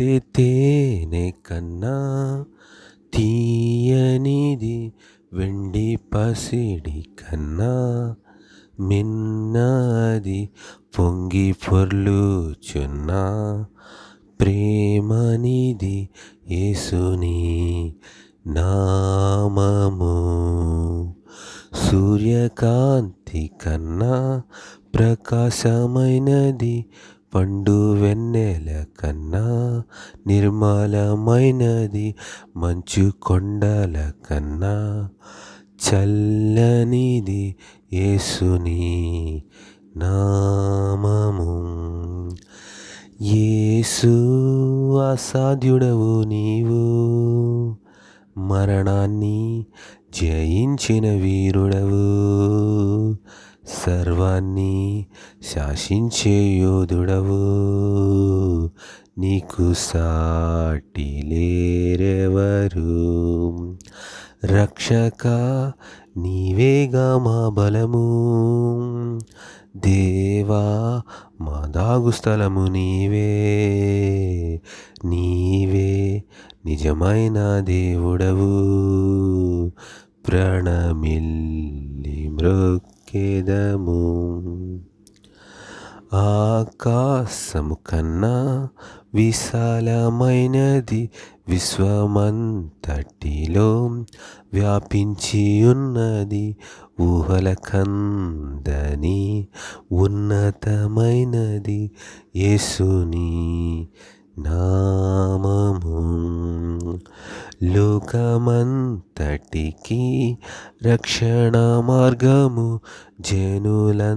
జుంటె తేనె కన్నా తీయనిది, వెండి పసిడి కన్నా మిన్నది, పొంగి పొర్లుచున్న ప్రేమనిది యేసుని నామము. సూర్యకాంతి కన్నా ప్రకాశమైనది, పండు వెన్నెల కన్నా నిర్మలమైనది, మంచు కొండల కన్నా చల్లనిది యేసుని నామము. యేసు అసాధ్యుడవు నీవు, మరణాన్ని జయించిన వీరుడవు, సర్వాన్ని శాసించే యోధుడవు, నీకు సాటి లేరెవరు. రక్షక నీవేగా మా బలము, దేవా మా దాగు స్థలము నీవే. నీవే నిజమైన దేవుడవు, ప్రణమిల్లి మ్రొక్కెదము. ఆకాశము కన్నా విశాలమైనది, విశ్వమంతటిలో వ్యాపించి ఉన్నది, ఊహల కందని ఉన్నతమైనది యేసుని నామము. లోకమంతటికి రక్షణ మార్గము, జనులందరినీ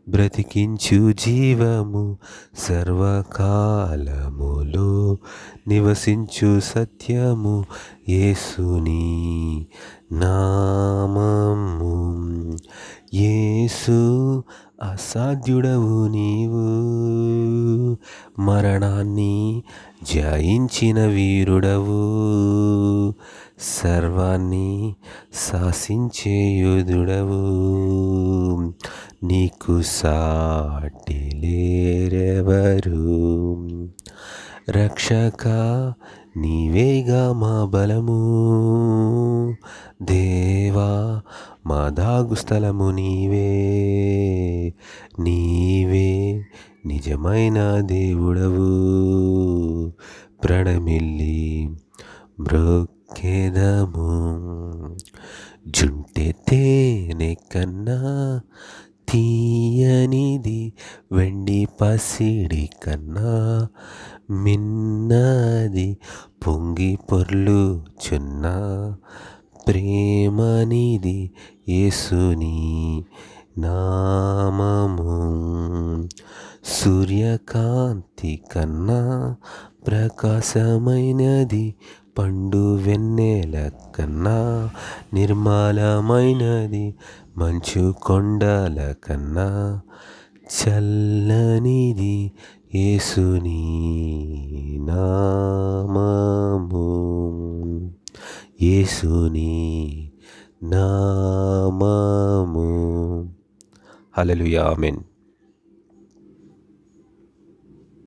బ్రతికించు జీవము, సర్వకాలములో నివసించు సత్యము యేసుని నామము. యేసు అసాధ్యుడవు నీవు, మరణాన్ని జయించిన వీరుడవు, సర్వాన్ని శాసించే యోధుడవు, నీకు సాటి లేరెవరు. రక్షక నీవేగా మా బలము, దేవా మా దాగు స్థలము నీవే. నీవే నిజమైన దేవుడవు, ప్రణమిల్లి మ్రొక్కెదము. జుంటె తేనె కన్నా తీయనిది, వెండి పసిడి కన్నా మిన్నది, పొంగి పొర్లుచున్న ప్రేమనిది యేసుని నామము. సూర్యకాంతి కన్నా ప్రకాశమైనది, పండు వెన్నెల కన్నా నిర్మలమైనది, మంచు కొండల కన్నా చల్లనిది యేసుని నామము. యేసుని నామము. హల్లెలూయా, ఆమేన్.